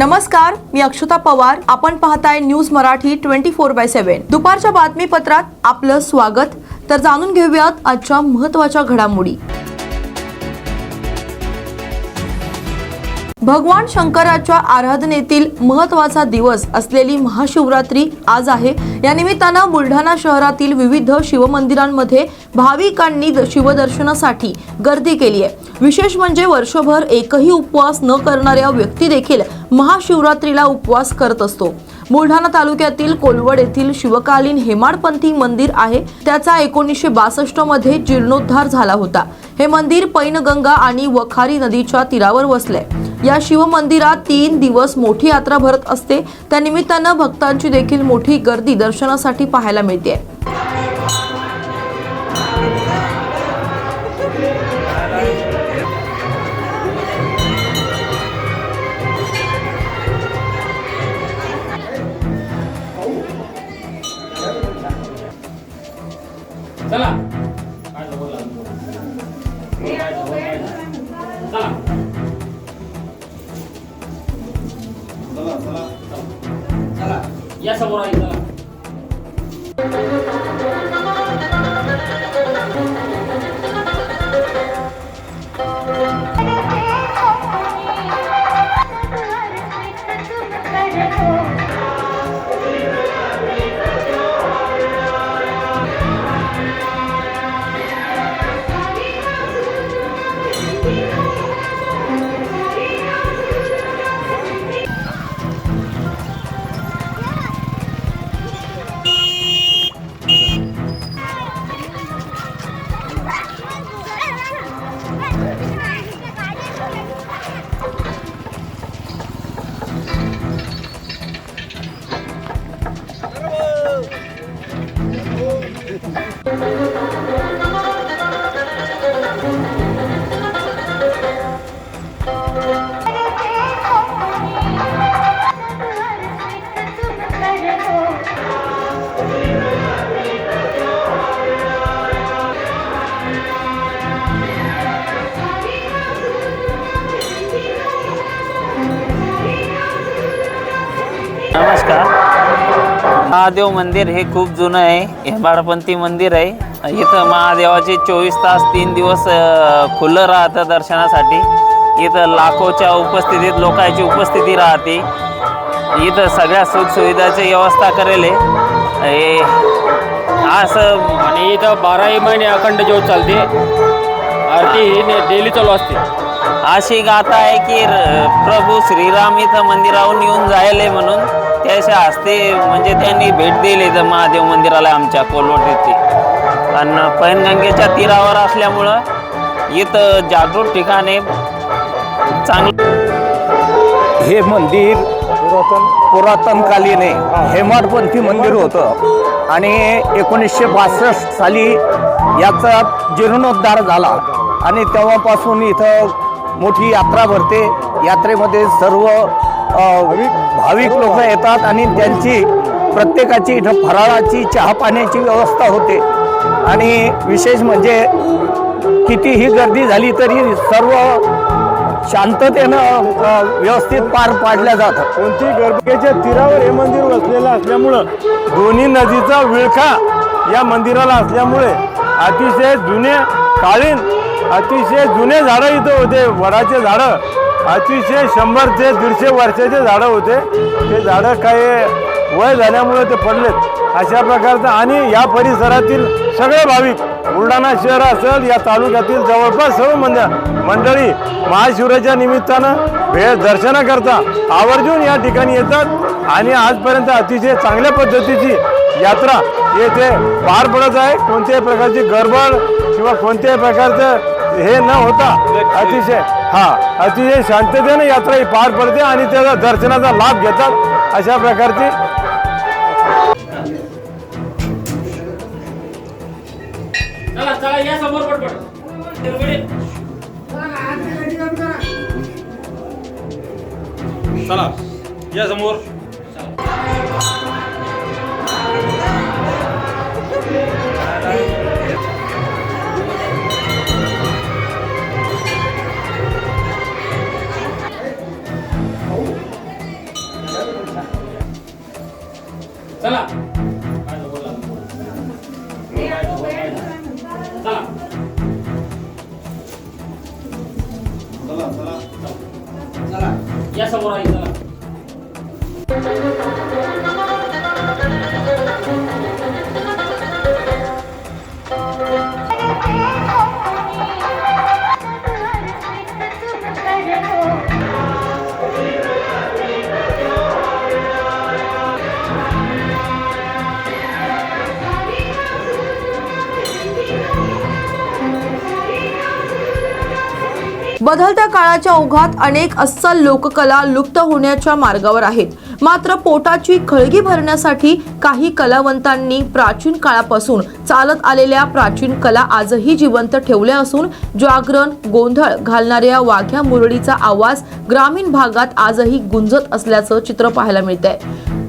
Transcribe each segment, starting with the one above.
नमस्कार, मी अक्षता पवार. आपण पाहताय न्यूज मराठी 24/7. दुपारच्या बातमीपत्रात आपलं स्वागत. तर जाणून घेऊयात आजच्या महत्त्वाच्या घडामोडी. भगवान शंकराच्या आराधनेतील महत्त्वाचा दिवस असलेली महाशिवरात्री आज आहे. या निमित्तानं बुलढाणा शहरातील विविध शिवमंदिरांमध्ये भाविकांनी शिवदर्शनासाठी गर्दी केली आहे. विशेष म्हणजे वर्षभर एकही उपवास न करणाऱ्या व्यक्ती देखील महाशिवरात्रीला उपवास करत असतो. बुलढाणा तालुक्यातील कोलवड येथील शिवकालीन हेमाडपंथी मंदिर आहे. त्याचा 1962 मध्ये जीर्णोद्धार झाला होता. हे मंदिर पैनगंगा आणि वखारी नदीच्या तीरावर वसले. या शिवमंदिरात 3 दिवस मोठी यात्रा भरत असते. त्या निमित्तानं भक्तांची देखील मोठी गर्दी दर्शनासाठी पाहायला मिळते. चला या समोर आहे. नमस्कार. महादेव मंदिर हे खूप जुनं आहे. हेमाडपंथी मंदिर आहे. इथं महादेवाचे 24 तास 3 दिवस खुलं राहतं दर्शनासाठी. इथं लाखोच्या उपस्थितीत लोकांची उपस्थिती राहते. इथं सगळ्या सुखसुविधाची व्यवस्था करेल आहे असं. आणि इथं 12ही महिने अखंड ज्योत चालते. आरती ही डेली चालू असते. अशी गाथा आहे की प्रभू श्रीराम इथं मंदिराहून येऊन जायले म्हणून त्याच्या हस्ते म्हणजे त्यांनी भेट दिली इथं महादेव मंदिराला आमच्या कोलवड येथे. आणि पैनगंगेच्या तीरावर असल्यामुळं इथं जागृत ठिकाणे चांगलं. हे मंदिर पुरातनकालीन हेमाडपंथी मंदिर होतं आणि 1962 साली याचा जीर्णोद्धार झाला आणि तेव्हापासून इथं मोठी यात्रा भरते. यात्रेमध्ये सर्व भाविक लोक येतात आणि त्यांची प्रत्येकाची इथं फराळाची चहा पाण्याची व्यवस्था होते. आणि विशेष म्हणजे कितीही गर्दी झाली तरी सर्व शांततेनं व्यवस्थित पार पाडल्या जातं. कोणती गंगेच्या तीरावर हे मंदिर वसलेलं असल्यामुळं दोन्ही नदीचा विळखा या मंदिराला असल्यामुळे अतिशय जुने कालीन अतिशय जुने झाडं इथं होते. वडाचे झाडं अतिशय 100 ते 150 वर्षाचे झाडं होते. ते झाडं काही वय झाल्यामुळे ते पडलेत अशा प्रकारचं. आणि या परिसरातील सगळे भाविक बुलढाणा शहर असेल या तालुक्यातील जवळपास सर्व मंडळी महाशिवराच्या निमित्तानं दर्शनाकरता आवर्जून या ठिकाणी येतात. आणि आजपर्यंत अतिशय चांगल्या पद्धतीची यात्रा येथे पार पडत आहे. कोणत्याही प्रकारची गडबड किंवा कोणत्याही प्रकारचं हे न होता अतिशय शांततेने यात्रा ही पार पडते आणि त्याचा दर्शनाचा लाभ घेतात अशा प्रकारची. चला चला या समोर पटपट. चला या समोर. चला या समोर आहे चला. बदलत्या काळाच्या ओघात अनेक अस्सल लोककला लुप्त होण्याच्या मार्गावर आहेत. मात्र पोटाची खळगी भरण्यासाठी काही कलावंतांनी प्राचीन काळापासून चालत आलेल्या प्राचीन कला आजही जिवंत ठेवल्या असून जागरण गोंधळ घालणाऱ्या वाघ्या मुरळीचा आवाज ग्रामीण भागात आजही गुंजत असल्याचं चित्र पाहायला मिळतंय.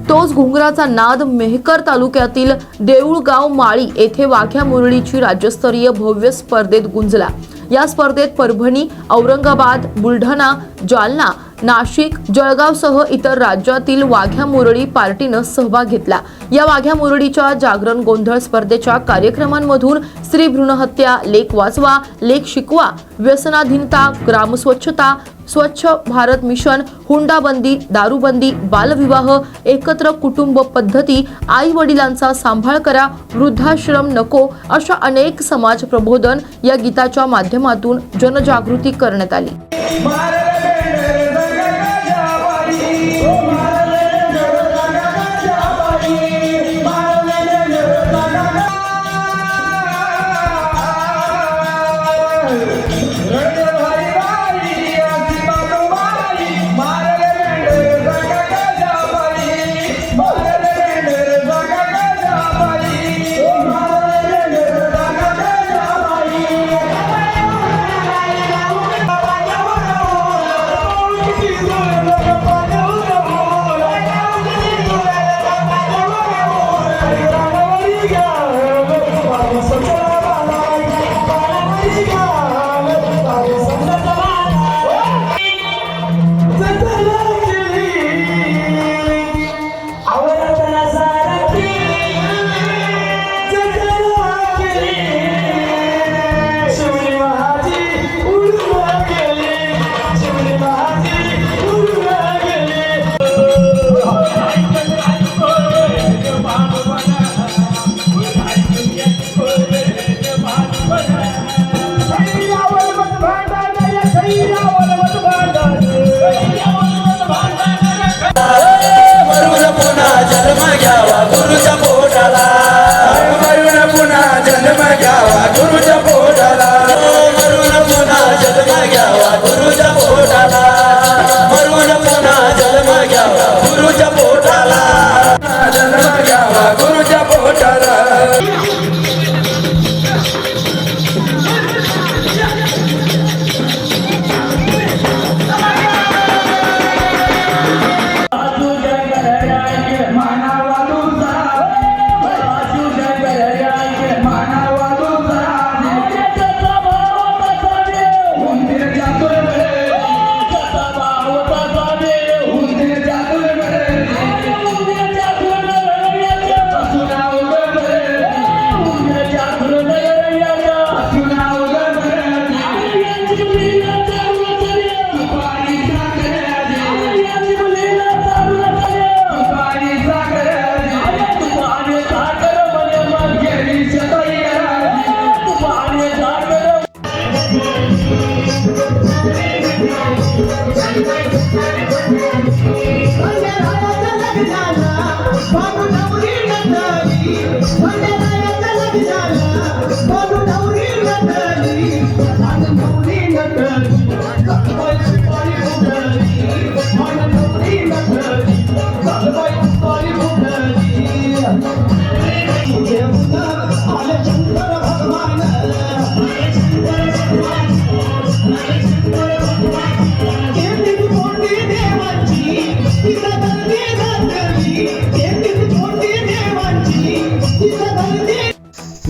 तोच घुंगराचा नाद मेहकर तालुक्यातील देऊळगाव माळी येथे वाघ्या मुरळीची राज्यस्तरीय भव्य स्पर्धेत गुंजला. या स्पर्धेत परभणी, औरंगाबाद, बुलढाणा, जालना, नाशिक, जळगावसह इतर राज्यातील वाघ्या मुरळी पार्टीनं सहभाग घेतला. या वाघ्या मुरळीच्या जागरण गोंधळ स्पर्धेच्या कार्यक्रमांमधून स्त्री भ्रूणहत्या, लेक वाचवा, लेक शिकवा, व्यसनाधीनता, ग्रामस्वच्छता, स्वच्छ भारत मिशन, हुंडाबंदी, दारूबंदी, बालविवाह, एकत्र कुटुंब पद्धती, आई वडिलांचा सांभाळ करा, वृद्धाश्रम नको अशा अनेक समाज प्रबोधन या गीताच्या माध्यमातून जनजागृती करण्यात आली.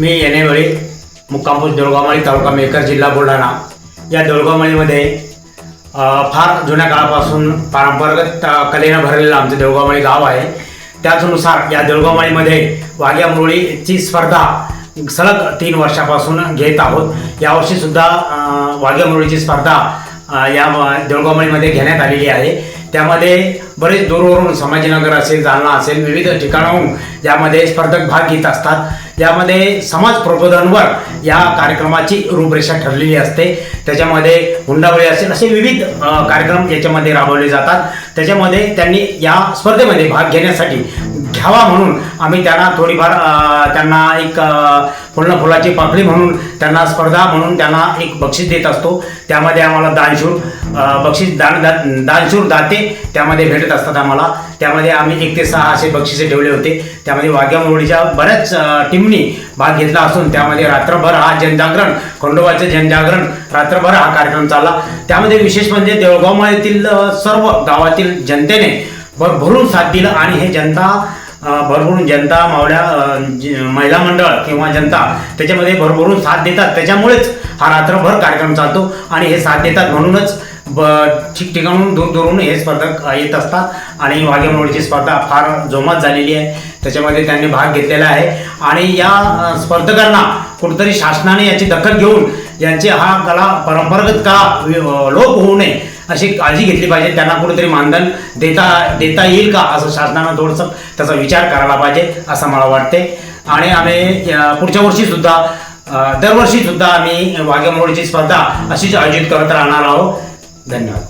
मी येणेवेळी मुक्काम देऊळगावमाळी तालुका मेहकर जिल्हा बुलढाणा. या देऊळगावमाळीमध्ये फार जुन्या काळापासून पारंपरिक कलेनं भरलेलं आमचं देऊळगावमाळी गाव आहे. त्याचनुसार या देऊळगावमाळीमध्ये वाघ्या मुरळीची स्पर्धा सलग 3 वर्षापासून घेत आहोत। यावर्षी सुद्धा वाघ्या मुरळीची स्पर्धा या देऊळगावमाळीमध्ये घेण्यात आलेली आहे। त्यामध्ये बरेच दूरवरून संभाजीनगर असेल, जालना असेल, विविध ठिकाणाहून यामध्ये स्पर्धक भाग घेत असतात। यामध्ये समाज प्रबोधनवर या कार्यक्रमाची रूपरेषा ठरलेली असते। त्याच्यामध्ये हुंडाबळी असेल असे विविध कार्यक्रम याच्यामध्ये राबवले जातात। त्याच्यामध्ये त्यांनी या स्पर्धेमध्ये भाग घेण्यासाठी घ्यावा म्हणून आम्ही त्यांना थोडीफार त्यांना एक फुलाची पाकळी म्हणून त्यांना स्पर्धा म्हणून त्यांना एक बक्षीस देत असतो। त्यामध्ये आम्हाला दानशूर बक्षीस दानशूर दाते त्यामध्ये भेटत असतात आम्हाला। त्यामध्ये आम्ही 1 ते 6 असे बक्षिसे ठेवले होते। त्यामध्ये वाघ्या मुरळीच्या बऱ्याच टीमनी भाग घेतला असून त्यामध्ये रात्रभर हा जनजागरण, खंडोबाचं जनजागरण रात्रभर हा कार्यक्रम चालला। त्यामध्ये विशेष म्हणजे देऊळगावमाळीतील सर्व गावातील जनतेने भरभरून साथ दिलं आणि हे भरभरून जनता महिला मंडळ किंवा जनता त्याच्यामध्ये भरभरून साथ देतात। त्याच्यामुळेच हा रात्रभर कार्यक्रम चालतो आणि हे साथ देतात म्हणूनच ठिकठिकाणून दूरदूरून हे स्पर्धक येत असतात आणि वाघ्या मुरळीची स्पर्धा फार जोमात झालेली आहे। त्याच्यामध्ये त्यांनी भाग घेतलेला आहे आणि या स्पर्धकांना कुठेतरी शासनाने याची दखल घेऊन यांचे हा कला परंपरागत कला लोप होऊ नये अशी काळजी घेतली पाहिजे। त्यांना कुठेतरी मानधन देता येईल का असं शासनानं थोडंसं त्याचा विचार करायला पाहिजे असं मला वाटते। आणि आम्ही पुढच्या वर्षी सुद्धा दरवर्षी सुद्धा आम्ही वाघ्या मुरळीची स्पर्धा अशीच आयोजित करत राहणार आहोत। धन्यवाद।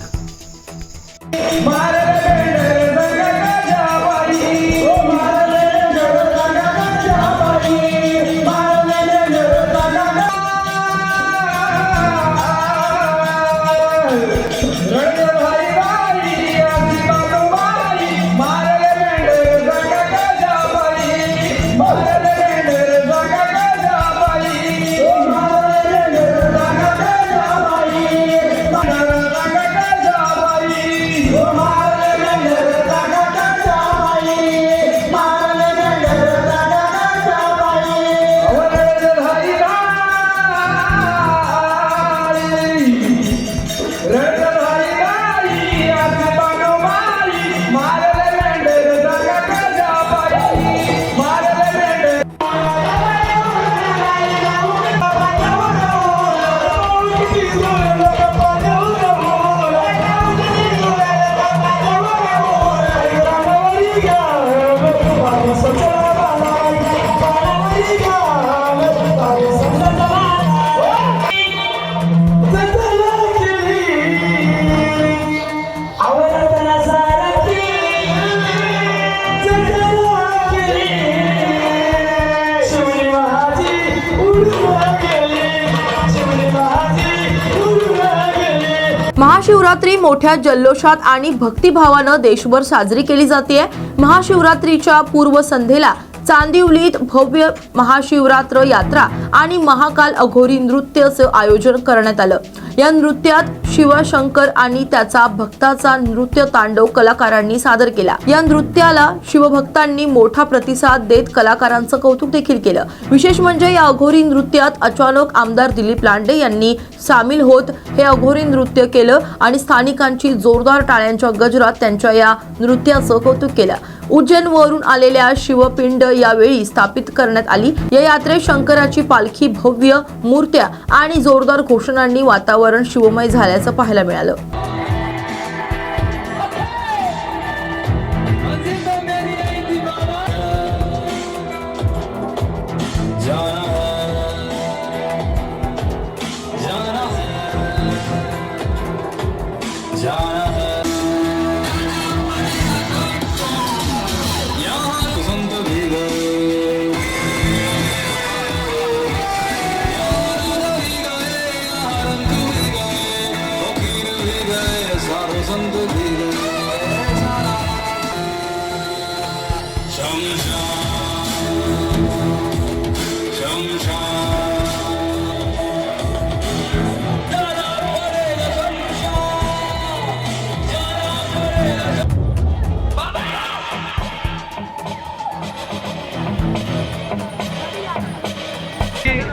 महाशिवरात्री मोठ्या जल्लोषात आणि भक्तिभावानं देशभर साजरी केली जाते। महाशिवरात्रीच्या पूर्वसंध्येला चांदिवलीत भव्य महाशिवरात्र यात्रा आणि महाकाल अघोरी नृत्याचं आयोजन करण्यात आलं। या नृत्यात शिवशंकर आणि त्याचा भक्ताचा नृत्य तांडव कलाकारांनी सादर केला। या नृत्याला शिवभक्तांनी मोठा प्रतिसाद देत कलाकारांचं कौतुक देखील केलं। विशेष म्हणजे या अघोरी नृत्यात अचानक आमदार दिलीप लांडे यांनी सामील होत हे अघोरी नृत्य केलं आणि स्थानिकांची जोरदार टाळ्यांच्या गजरात त्यांच्या या नृत्याचं कौतुक केलं। उज्जैनवरून आलेल्या शिवपिंड यावेळी स्थापित करण्यात आली। या यात्रेत शंकराची पालखी, भव्य मूर्त्या आणि जोरदार घोषणांनी वातावरण शिवमय झाल्याचं पाहायला मिळालं।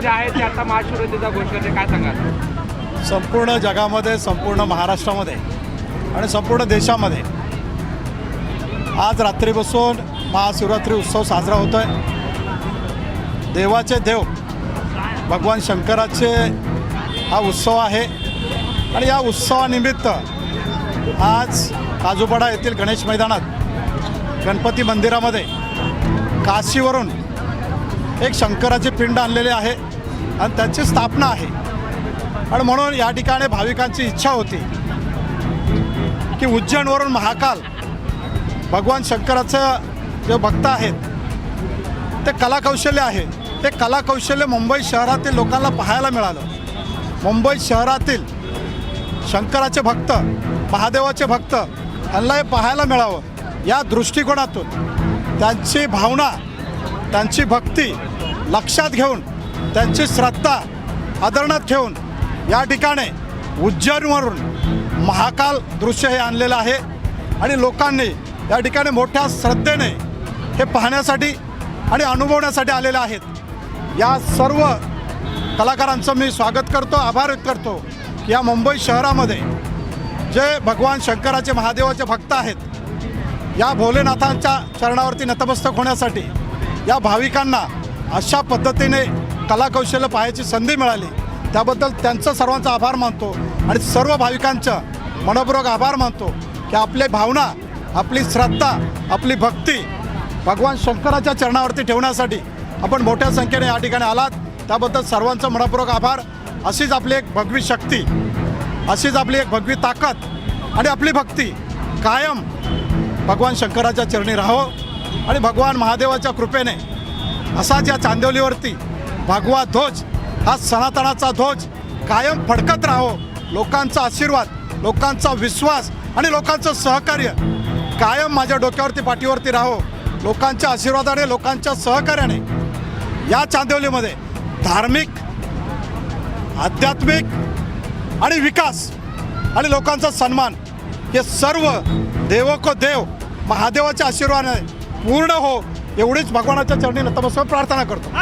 जे आहे ते आता महाशिवरात्रीचा घोषणा काय सांगाल? संपूर्ण जगामध्ये, संपूर्ण महाराष्ट्रामध्ये आणि संपूर्ण देशामध्ये आज रात्रीपासून महाशिवरात्री उत्सव साजरा होतो आहे. देवाचे देव भगवान शंकराचे हा उत्सव आहे आणि या उत्सवानिमित्त आज काजूपाडा येथील गणेश मैदानात गणपती मंदिरामध्ये काशीवरून एक शंकराची पिंड आणलेली आहे आणि त्याची स्थापना आहे. आणि म्हणून या ठिकाणी भाविकांची इच्छा होती की उज्जैनवरून महाकाल भगवान शंकराचं जे भक्त आहेत ते कलाकौशल्य आहे, ते कलाकौशल्य मुंबई शहरातील लोकांना पाहायला मिळालं. मुंबई शहरातील शंकराचे भक्त, महादेवाचे भक्त यांना हे पाहायला मिळावं या दृष्टिकोनातून त्यांची भावना, त्यांची भक्ती लक्षात घेऊन, त्यांची श्रद्धा आदरणात ठेवून या ठिकाणी उज्जैनवरून महाकाल दृश्य हे आणलेलं आहे आणि लोकांनी या ठिकाणी मोठ्या श्रद्धेने हे पाहण्यासाठी आणि अनुभवण्यासाठी आलेले आहेत. या सर्व कलाकारांचं मी स्वागत करतो, आभार व्यक्त करतो की या मुंबई शहरामध्ये जे भगवान शंकराचे, महादेवाचे भक्त आहेत, या भोलेनाथांच्या चरणावरती नतमस्तक होण्यासाठी या भाविकांना अशा पद्धतीने कलाकौशल्य पाहायची संधी मिळाली, त्याबद्दल त्यांचं सर्वांचा आभार मानतो आणि सर्व भाविकांचं मनपूर्वक आभार मानतो की आपली भावना, आपली श्रद्धा, आपली भक्ती भगवान शंकराच्या चरणावरती ठेवण्यासाठी आपण मोठ्या संख्येने या ठिकाणी आलात, त्याबद्दल सर्वांचं मनपूर्वक आभार. अशीच आपली एक भगवी शक्ती, अशीच आपली एक भगवी ताकद आणि आपली भक्ती कायम भगवान शंकराच्या चरणी राहो आणि भगवान महादेवाच्या कृपेने असाच या चांदिवलीवरती भगवा ध्वज, हा सनातनाचा ध्वज कायम फडकत राहो. लोकांचा आशीर्वाद, लोकांचा विश्वास आणि लोकांचं सहकार्य कायम माझ्या डोक्यावरती, पाठीवरती राहो. लोकांच्या आशीर्वादाने, लोकांच्या सहकार्याने या चांदिवलीमध्ये धार्मिक, आध्यात्मिक आणि विकास आणि लोकांचा सन्मान हे सर्व देवो को देव महादेवाच्या आशीर्वादाने पूर्ण हो, एवढीच भगवानाच्या चरणी नतमस्तक प्रार्थना करतो.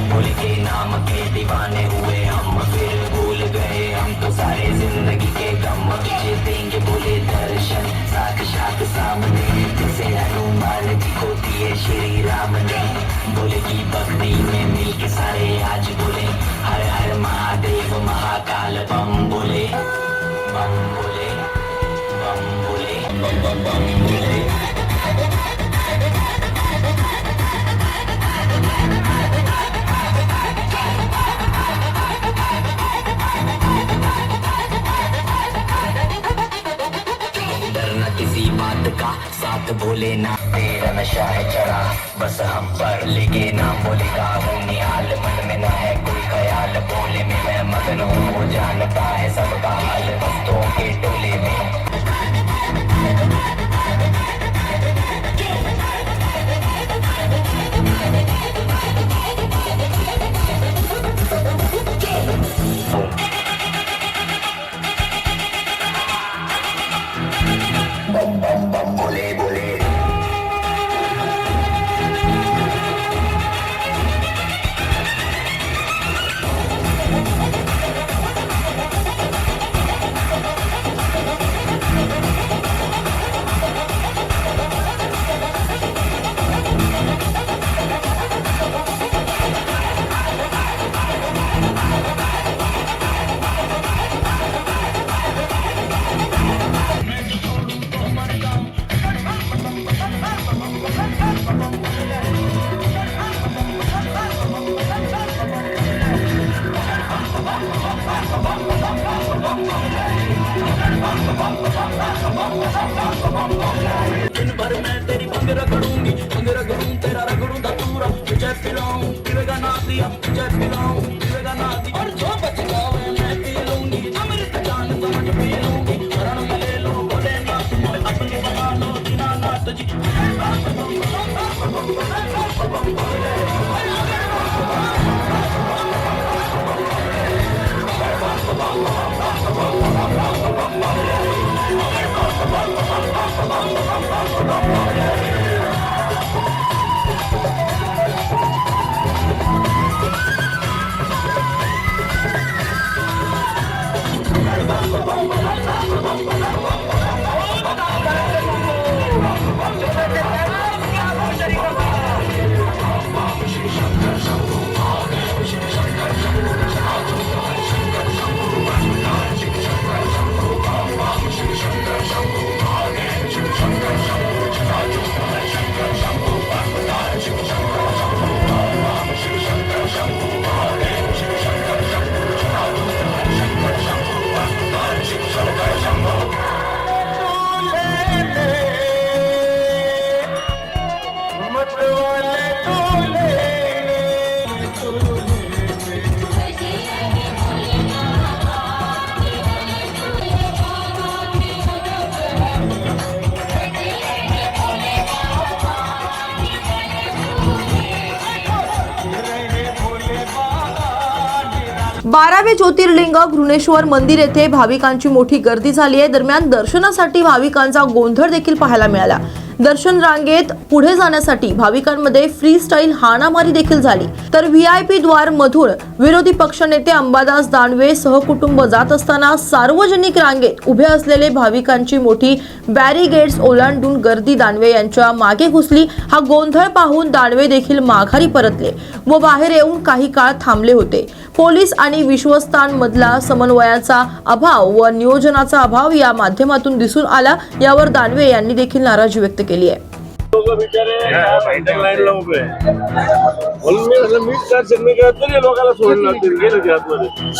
भोले के नाम के दीवाने हुए हम, फिर भूल गए हम तो सारे जिंदगी के गम. तुझे देंगे बोले दर्शन साक्षात सामने, जैसे हनुमान जी को दिए श्री राम ने. बोले की भक्ति में मिल के सारे आज बोले हर हर महादेव महाकाल बम बोले, बम बोले, बम बोले, बम बम बम बोले. किसी बात का साथ बोले ना, तेरा नशा है चढ़ा बस हम पर, लेके ना बोले का हूँ निहाल. मन में ना है कोई ख्याल, बोले में मैं मगन हूँ, वो जानता है सबका हाल. भक्तों के टोले में बोले बोले. 12वे ज्योतिर्लिंग घृणेश्वर मंदिर येथे भाविकांची मोठी गर्दी झाली आहे. दरम्यान दर्शनासाठी भाविकांचा गोंधळ देखील पाहायला मिळाला. दर्शन रांगेत पुढे जाण्यासाठी भाविकांमध्ये फ्री स्टाईल हाणामारी देखील झाली. तर VIP द्वार मधून विरोधी पक्षनेते अंबादास दानवे सहकुटुंब जात असताना सार्वजनिक रांगेत उभे असलेले भाविकांची मोठी बॅरिगेड्स ओलांडून गर्दी दानवे यांच्या मागे घुसली. हा गोंधळ पाहून दानवे देखील माघारी परतले व बाहेर येऊन काही काळ थांबले होते. पोलीस आणि विश्वस्तांमधला समन्वयाचा अभाव व नियोजनाचा अभाव या माध्यमातून दिसून आला. यावर दानवे यांनी देखील नाराजी व्यक्त केली आहे. लोकांना सोडलं गेलं ते आतमध्ये.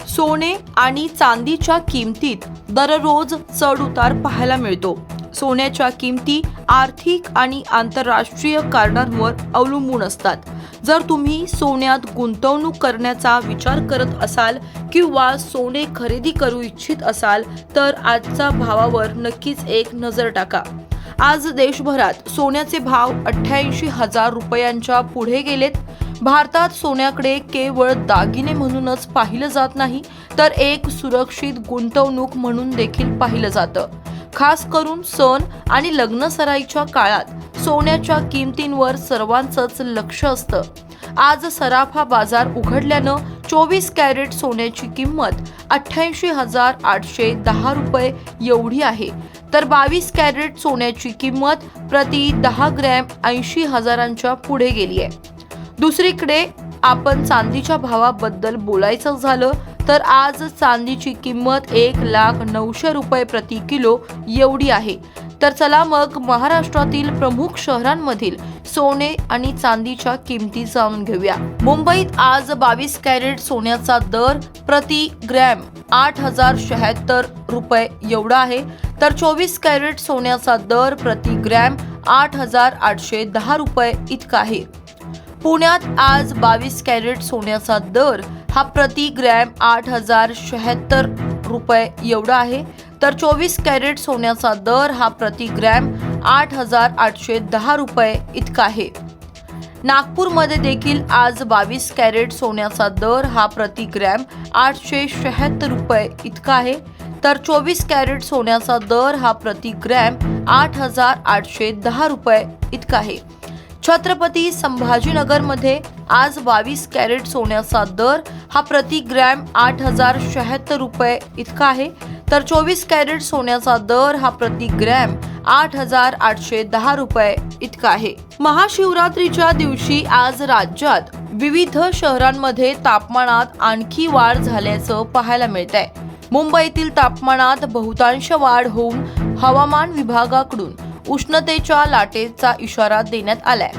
सोने आणि चांदीच्या किमतीत दररोज चढ उतार पाहायला मिळतो. सोन्याच्या किमती आर्थिक आणि आंतरराष्ट्रीय कारणांवर अवलंबून असतात. जर तुम्ही सोन्यात गुंतवणूक करण्याचा विचार करत असाल किंवा सोने खरेदी करू इच्छित असाल तर आजच्या भावावर नक्कीच एक नजर टाका. आज देशभरात सोन्याचे भाव 88,000 रुपयांच्या पुढे गेलेत. भारतात सोन्याकडे केवळ दागिने म्हणूनच पाहिलं जात नाही तर एक सुरक्षित गुंतवणूक म्हणून देखील पाहिलं जातं. खास करून सण आणि लग्नसराईच्या काळात सोन्याच्या किमतींवर सर्वांचंच लक्ष असतं. आज सराफा बाजार उघडल्यानं 24 कॅरेट सोन्याची किंमत 88,810 रुपये एवढी आहे. तर 22 कॅरेट सोन्याची किंमत प्रति 10 ग्रॅम 80,000च्या पुढे गेली आहे. दुसरीकडे आपण चांदीच्या भावाबद्दल बोलायचं झालं तर आज चांदीची किंमत 1,09,000 रुपये प्रति किलो एवढी आहे. तर चला मग महाराष्ट्रातील प्रमुख शहरांमधील सोने आणि चांदीच्या किमती जाणून घेऊया. मुंबईत आज 22 कॅरेट सोन्याचा दर प्रति ग्रॅम 8,076 रुपये एवढा आहे. तर 24 कॅरेट सोन्याचा दर प्रति ग्रॅम 8,810 रुपये इतका आहे. पुण्यात आज 22 कॅरेट सोन्याचा दर हा प्रति ग्रॅम 8,076 रुपये एवढा आहे. तर 24 कॅरेट सोन्याचा दर हा प्रति ग्रॅम 8,810 रुपये इतका आहे. नागपूरमध्ये देखील आज 22 कॅरेट सोन्याचा दर हा प्रति ग्रॅम 876 रुपये इतका आहे. तर 24 कॅरेट सोन्याचा दर हा प्रति ग्रॅम 8,810 रुपये इतका आहे. छत्रपती संभाजीनगरमध्ये आज 22 कॅरेट सोन्याचा दर हा प्रति ग्रॅम 8,076 रुपये इतका आहे. तर 24 कॅरेट सोन्याचा दर हा प्रति ग्रॅम 8,810 रुपये इतका आहे. महाशिवरात्रीच्या दिवशी आज राज्यात विविध शहरांमध्ये तापमानात आणखी वाढ झाल्याचं पाहायला मिळतंय. मुंबईतील तापमानात बहुतांश वाढ होऊन हवामान विभागाकडून उष्णतेच्या लाटेचा इशारा देण्यात आलाय.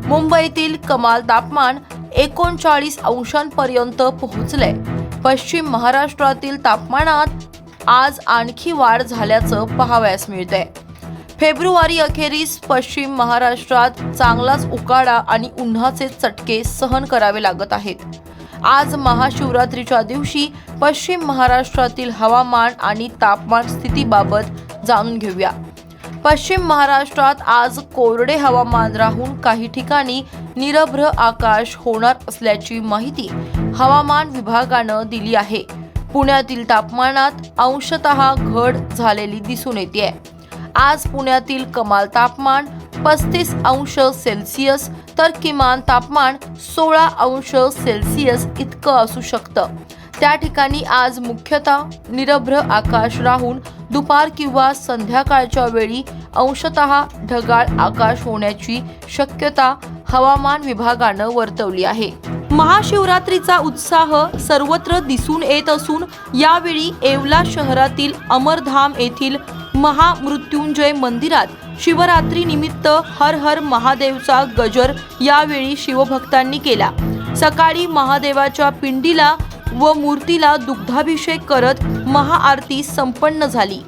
मुंबईतील कमाल तापमान 39 अंशांपर्यंत पोहोचलंय. पश्चिम महाराष्ट्रातील तापमानात आज आणखी वाढ झाल्याचं पाहावयास मिळतंय. फेब्रुवारी अखेरीस पश्चिम महाराष्ट्रात चांगलाच उकाडा आणि उन्हाचे चटके सहन करावे लागत आहेत. आज महाशिवरात्रीच्या दिवशी पश्चिम महाराष्ट्रातील हवामान आणि तापमान स्थितीबाबत जाणून घेऊया. पश्चिम महाराष्ट्रात आज कोरडे हवामान राहून काही ठिकाणी निरभ्र आकाश होणार असल्याची माहिती हवामान विभागानं दिली आहे. पुण्यातील तापमानात अंशतः घट झालेली दिसून येते. आज पुण्यातील कमाल तापमान 35 अंश सेल्सिअस तर किमान तापमान 16 अंश सेल्सिअस इतकं असू शकतं. त्या ठिकाणी आज मुख्यतः निरभ्र आकाश राहून दुपार किंवा संध्याकाळच्या वेळी अंशतः ढगाळ आकाश होण्याची शक्यता हवामान विभागानं वर्तवली आहे. महाशिवरात्रीचा उत्साह सर्वत्र दिसून येत असून यावेळी येवला शहरातील अमरधाम येथील महामृत्युंजय मंदिरात शिवरात्री निमित्त हर हर महादेवचा गजर यावेळी शिवभक्तांनी केला. सकाळी महादेवाच्या पिंडीला व मूर्तीला दुग्धाभिषेक करत महाआरती संपन्न झाली.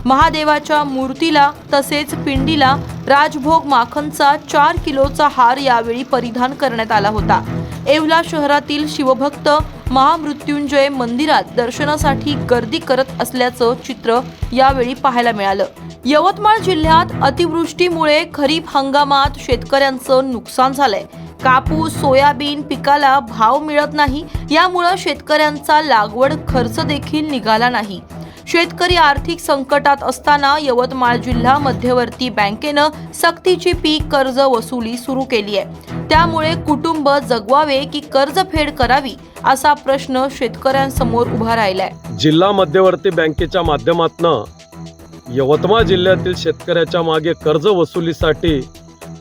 महादेवाच्या मूर्तीला तसेच पिंडीला राजभोग माखनचा 4 किलोचा हार यावेळी परिधान करण्यात आला होता. येवला शहरातील शिवभक्त महामृत्युंजय मंदिरात दर्शनासाठी गर्दी करत असल्याचं चित्र यावेळी पाहायला मिळालं. यवतमाळ जिल्ह्यात अतिवृष्टीमुळे खरीप हंगामात शेतकऱ्यांचं नुकसान झालंय. कापूस, सोयाबीन पिकाला भाव मिळत नाही. यामुळे शेतकऱ्यांचा लागवड खर्च देखील निघाला नाही. शेतकरी आर्थिक संकटात असताना यवतमाळ जिल्हा मध्यवर्ती बँकेनं सक्तीची पीक कर्ज वसुली सुरू केली आहे. त्यामुळे कुटुंब जगवावे की कर्जफेड करावी असा प्रश्न शेतकऱ्यांसमोर उभा राहिलाय. जिल्हा मध्यवर्ती बँकेच्या माध्यमातून यवतमाळ जिल्ह्यातील शेतकऱ्याच्या मागे कर्ज वसुलीसाठी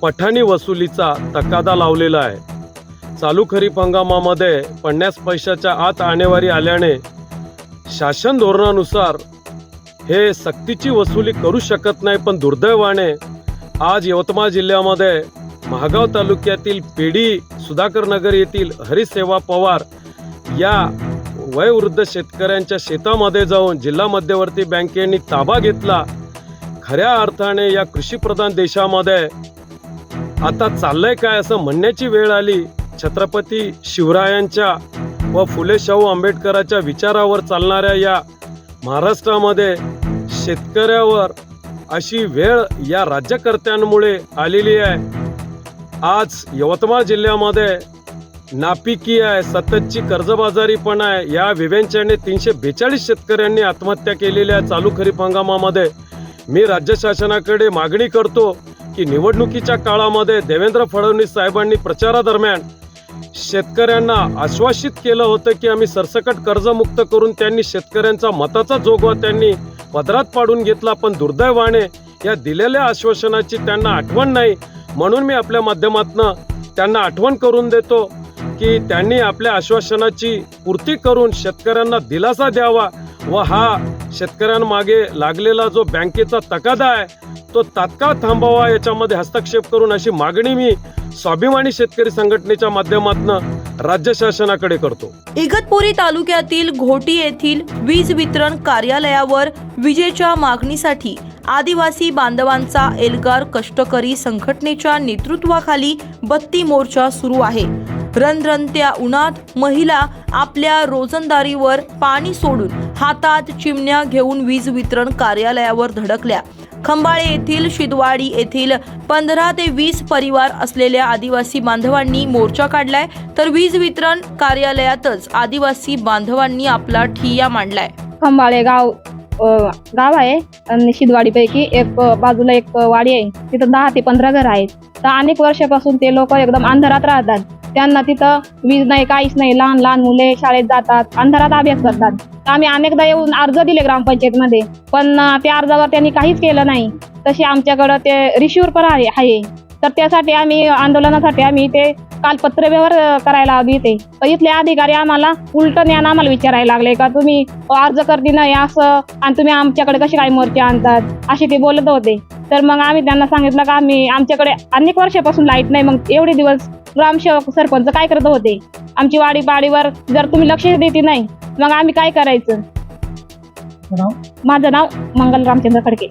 पठाणी वसुलीचा तकादा लावलेला आहे. चालू खरीप हंगामामध्ये 50 पैशाच्या आत आणेवारी आल्याने शासन धोरणानुसार हे सक्तीची वसुली करू शकत नाही. पण दुर्दैवाने आज यवतमाळ जिल्ह्यामध्ये महागाव तालुक्यातील पेढी सुधाकर नगर येथील हरिसेवा पवार या वयोवृद्ध शेतकऱ्यांच्या शेतामध्ये जाऊन जिल्हा मध्यवर्ती बँकेने ताबा घेतला. खऱ्या अर्थाने या कृषीप्रधान देशामध्ये आता चाललंय काय असं म्हणण्याची वेळ आली. छत्रपती शिवरायांच्या व फुले शाहू आंबेडकरांच्या विचारावर चालणाऱ्या या महाराष्ट्रामध्ये शेतकऱ्यावर अशी वेळ या राज्यकर्त्यांमुळे आलेली आहे. आज यवतमाळ जिल्ह्यामध्ये नापिकी आहे, सततची कर्जबाजारी पण आहे. या विवेंच्याने 342 शेतकऱ्यांनी आत्महत्या केलेल्या चालू खरीप हंगामामध्ये मी राज्य शासनाकडे मागणी करतो की निवडणुकीच्या काळामध्ये देवेंद्र फडणवीस साहेबांनी प्रचारादरम्यान शेतकऱ्यांना आश्वासित केलं होतं की आम्ही सरसकट कर्जमुक्त करून त्यांनी शेतकऱ्यांचा मताचा जोगवा त्यांनी पदरात पाडून घेतला. पण दुर्दैवाने या दिलेल्या आश्वासनाची त्यांना आठवण नाही. म्हणून मी आपल्या माध्यमातून त्यांना आठवण करून देतो की त्यांनी आपल्या आश्वासनाची पूर्ती करून शेतकऱ्यांना दिलासा द्यावा व हा शेतकऱ्यांमागे लागलेला जो बँकेचा तकादा आहे तो तात्काळ थांबवावा, याच्यामध्ये हस्तक्षेप करून अशी मागणी मी स्वाभिमानी शेतकरी संघटनेच्या माध्यमातून राज्य शासनाकडे करतो. इगतपुरी तालुक्यातील घोटी येथील वीज वितरण कार्यालयावर विजेच्या मागणीसाठी आदिवासी बांधवांचा एल्गार कष्टकरी संघटनेच्या नेतृत्वाखाली बत्ती मोर्चा सुरू आहे. रणरणत्या उन्हात महिला आपल्या रोजंदारीवर पाणी सोडून हातात चिमण्या घेऊन वीज वितरण कार्यालयावर धडकल्या. खंबाळे येथील शिदवाडी येथील 15 ते 20 परिवार असलेल्या आदिवासी बांधवांनी मोर्चा काढलाय. तर वीज वितरण कार्यालयातच आदिवासी बांधवांनी आपला ठिय्या मांडलाय. खंबाळे गाव आहे आणि शिदवाडीपैकी एक बाजूला एक वाडी आहे. तिथं 10 ते 15 घर आहेत. तर अनेक वर्षापासून ते लोक एकदम अंधारात राहतात. त्यांना तिथं वीज नाही, काहीच नाही. लहान लहान मुले शाळेत जातात, अंधारात अभ्यास करतात. आम्ही अनेकदा येऊन अर्ज दिले ग्रामपंचायतमध्ये, पण त्या अर्जावर त्यांनी काहीच केलं नाही. तसे आमच्याकडं ते रिशिवर पण आहे. तर त्यासाठी आम्ही आंदोलनासाठी आम्ही ते काल पत्रव्यवहार करायला हवी इथे. तर इथले अधिकारी आम्हाला उलट ज्ञान आम्हाला विचारायला लागले का तुम्ही अर्ज करते नाही असं आणि तुम्ही आमच्याकडे कसे काय मोर्चे आणतात असे ते बोलत होते. तर मग आम्ही त्यांना सांगितलं का आमच्याकडे अनेक वर्षापासून लाईट नाही. मग एवढे दिवस ग्रामसेवक सरपंच काय करत होते? आमची वाडीवर जर तुम्ही लक्ष देते नाही मग आम्ही काय करायचं? माझं नाव मंगल रामचंद्र खडके.